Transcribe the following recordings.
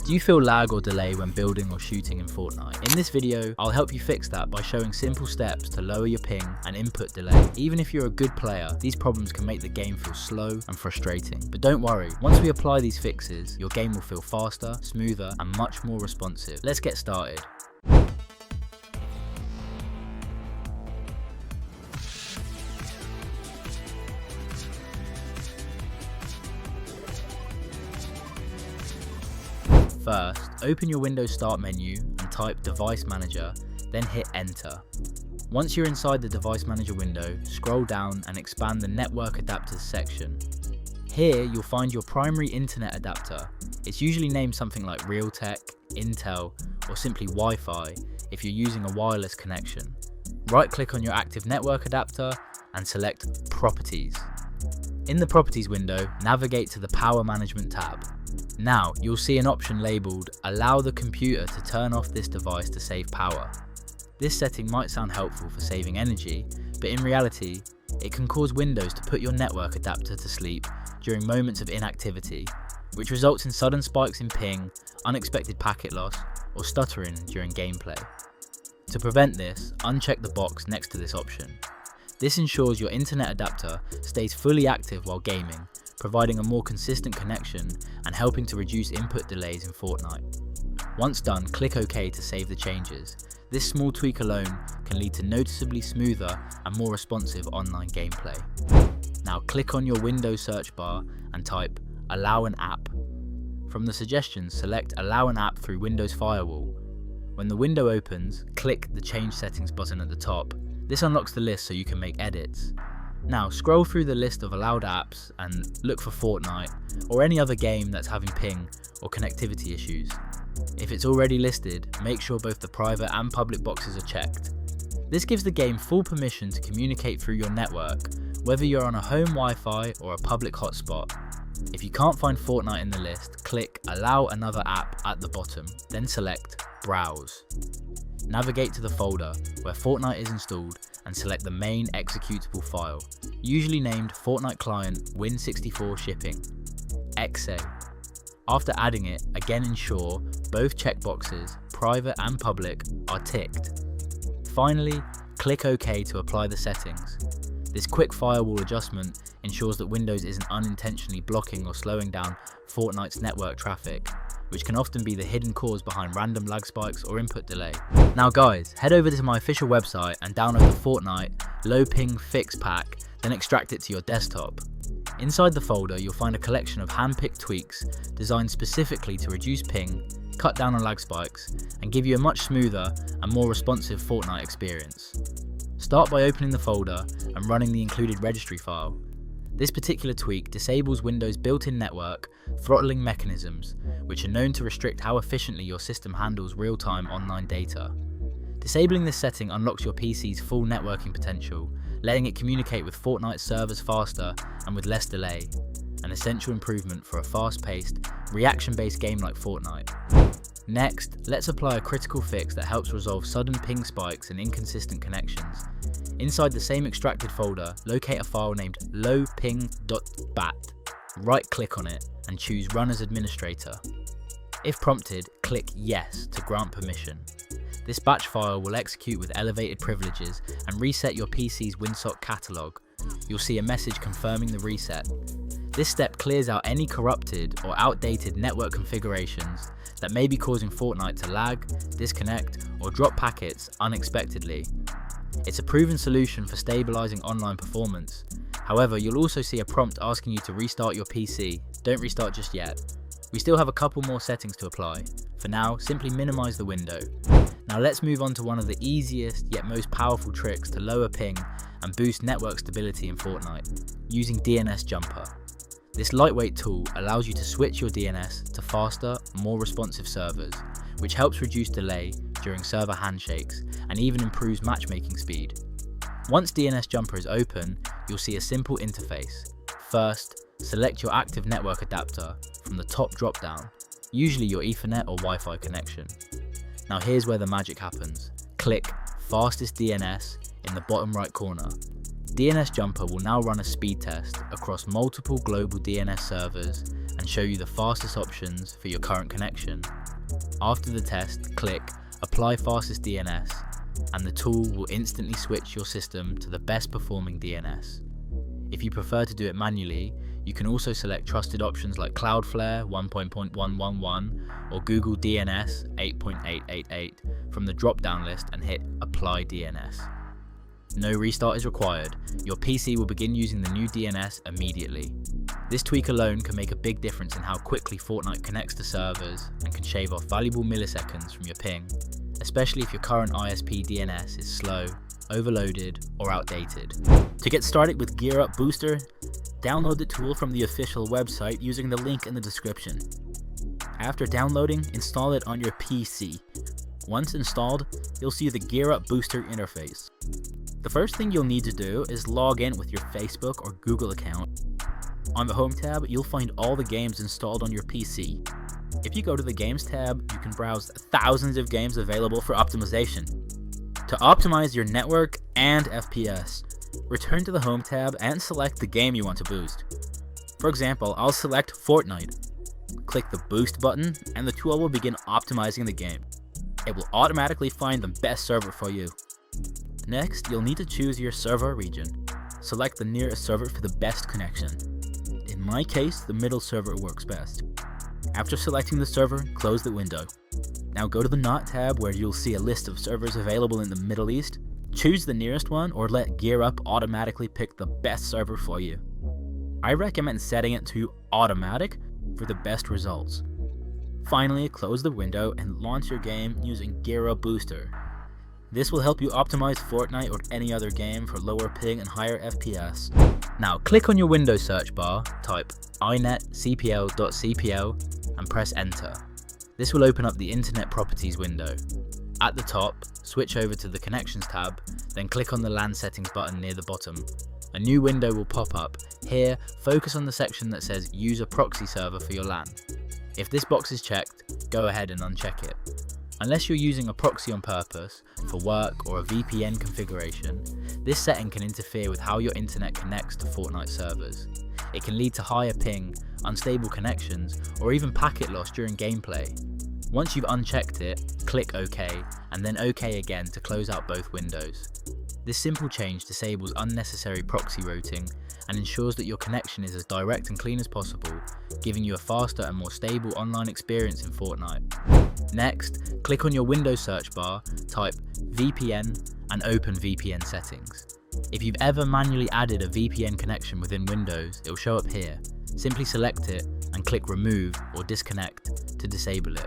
Do you feel lag or delay when building or shooting in Fortnite? In this video, I'll help you fix that by showing simple steps to lower your ping and input delay. Even if you're a good player, these problems can make the game feel slow and frustrating. But don't worry, once we apply these fixes, your game will feel faster, smoother, and much more responsive. Let's get started. First, open your Windows Start menu and type Device Manager, then hit Enter. Once you're inside the Device Manager window, scroll down and expand the Network Adapters section. Here, you'll find your primary internet adapter. It's usually named something like Realtek, Intel, or simply Wi-Fi if you're using a wireless connection. Right-click on your active network adapter and select Properties. In the Properties window, navigate to the Power Management tab. Now, you'll see an option labelled Allow the computer to turn off this device to save power. This setting might sound helpful for saving energy, but in reality, it can cause Windows to put your network adapter to sleep during moments of inactivity, which results in sudden spikes in ping, unexpected packet loss, or stuttering during gameplay. To prevent this, uncheck the box next to this option. This ensures your internet adapter stays fully active while gaming, providing a more consistent connection and helping to reduce input delays in Fortnite. Once done, click OK to save the changes. This small tweak alone can lead to noticeably smoother and more responsive online gameplay. Now click on your Windows search bar and type Allow an app. From the suggestions, select Allow an app through Windows Firewall. When the window opens, click the Change Settings button at the top. This unlocks the list so you can make edits. Now scroll through the list of allowed apps and look for Fortnite or any other game that's having ping or connectivity issues. If it's already listed, make sure both the private and public boxes are checked. This gives the game full permission to communicate through your network, whether you're on a home Wi-Fi or a public hotspot. If you can't find Fortnite in the list, click Allow another app at the bottom, then select Browse. Navigate to the folder where Fortnite is installed and select the main executable file, usually named Fortnite Client Win64 Shipping, .exe. After adding it, again ensure both checkboxes, private and public, are ticked. Finally, click OK to apply the settings. This quick firewall adjustment ensures that Windows isn't unintentionally blocking or slowing down Fortnite's network traffic, which can often be the hidden cause behind random lag spikes or input delay. Now guys, head over to my official website and download the Fortnite Low Ping Fix Pack, then extract it to your desktop. Inside the folder, you'll find a collection of hand-picked tweaks designed specifically to reduce ping, cut down on lag spikes, and give you a much smoother and more responsive Fortnite experience. Start by opening the folder and running the included registry file. This particular tweak disables Windows' built-in network throttling mechanisms, which are known to restrict how efficiently your system handles real-time online data. Disabling this setting unlocks your PC's full networking potential, letting it communicate with Fortnite servers faster and with less delay, an essential improvement for a fast-paced, reaction-based game like Fortnite. Next, let's apply a critical fix that helps resolve sudden ping spikes and inconsistent connections. Inside the same extracted folder, locate a file named lowping.bat. Right-click on it and choose Run as Administrator. If prompted, click Yes to grant permission. This batch file will execute with elevated privileges and reset your PC's WinSock catalog. You'll see a message confirming the reset. This step clears out any corrupted or outdated network configurations that may be causing Fortnite to lag, disconnect, or drop packets unexpectedly. It's a proven solution for stabilizing online performance. However, you'll also see a prompt asking you to restart your PC. Don't restart just yet. We still have a couple more settings to apply. For now, simply minimize the window. Now let's move on to one of the easiest yet most powerful tricks to lower ping and boost network stability in Fortnite, using DNS Jumper. This lightweight tool allows you to switch your DNS to faster, more responsive servers, which helps reduce delay during server handshakes and even improves matchmaking speed. Once DNS Jumper is open, you'll see a simple interface. First, select your active network adapter from the top drop-down, usually your Ethernet or Wi-Fi connection. Now here's where the magic happens. Click Fastest DNS in the bottom right corner. DNS Jumper will now run a speed test across multiple global DNS servers and show you the fastest options for your current connection. After the test, click Apply Fastest DNS, and the tool will instantly switch your system to the best performing DNS. If you prefer to do it manually, you can also select trusted options like Cloudflare 1.111 or Google DNS 8.888 from the drop-down list and hit Apply DNS. No restart is required. Your PC will begin using the new DNS immediately. This tweak alone can make a big difference in how quickly Fortnite connects to servers and can shave off valuable milliseconds from your ping, especially if your current ISP DNS is slow, overloaded, or outdated. To get started with GearUp Booster, download the tool from the official website using the link in the description. After downloading, install it on your PC. Once installed, you'll see the GearUp Booster interface. The first thing you'll need to do is log in with your Facebook or Google account. On the Home tab, you'll find all the games installed on your PC. If you go to the Games tab, you can browse thousands of games available for optimization. To optimize your network and FPS, return to the Home tab and select the game you want to boost. For example, I'll select Fortnite. Click the Boost button and the tool will begin optimizing the game. It will automatically find the best server for you. Next, you'll need to choose your server region. Select the nearest server for the best connection. In my case, the middle server works best. After selecting the server, close the window. Now go to the Not tab where you'll see a list of servers available in the Middle East. Choose the nearest one or let GearUp automatically pick the best server for you. I recommend setting it to automatic for the best results. Finally, close the window and launch your game using GearUp Booster. This will help you optimize Fortnite or any other game for lower ping and higher FPS. Now click on your Windows search bar, type inetcpl.cpl and press enter. This will open up the Internet Properties window. At the top, switch over to the Connections tab, then click on the LAN settings button near the bottom. A new window will pop up. Here, focus on the section that says Use a proxy server for your LAN. If this box is checked, go ahead and uncheck it. Unless you're using a proxy on purpose, for work or a VPN configuration, this setting can interfere with how your internet connects to Fortnite servers. It can lead to higher ping, unstable connections, or even packet loss during gameplay. Once you've unchecked it, click OK, and then OK again to close out both windows. This simple change disables unnecessary proxy routing and ensures that your connection is as direct and clean as possible, giving you a faster and more stable online experience in Fortnite. Next, click on your Windows search bar, type VPN and open VPN settings. If you've ever manually added a VPN connection within Windows, it will show up here. Simply select it and click Remove or Disconnect to disable it.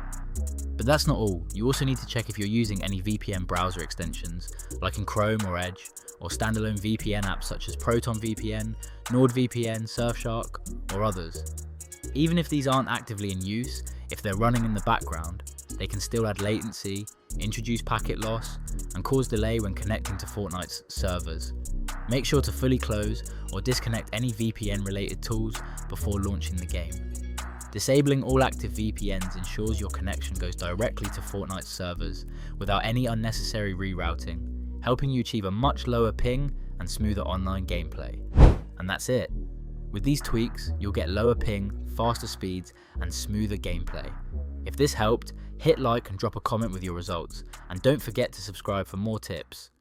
But that's not all. You also need to check if you're using any VPN browser extensions, like in Chrome or Edge, or standalone VPN apps such as ProtonVPN, NordVPN, Surfshark, or others. Even if these aren't actively in use, if they're running in the background, they can still add latency, introduce packet loss, and cause delay when connecting to Fortnite's servers. Make sure to fully close or disconnect any VPN-related tools before launching the game. Disabling all active VPNs ensures your connection goes directly to Fortnite's servers without any unnecessary rerouting, helping you achieve a much lower ping and smoother online gameplay. And that's it. With these tweaks, you'll get lower ping, faster speeds, and smoother gameplay. If this helped, hit like and drop a comment with your results, and don't forget to subscribe for more tips.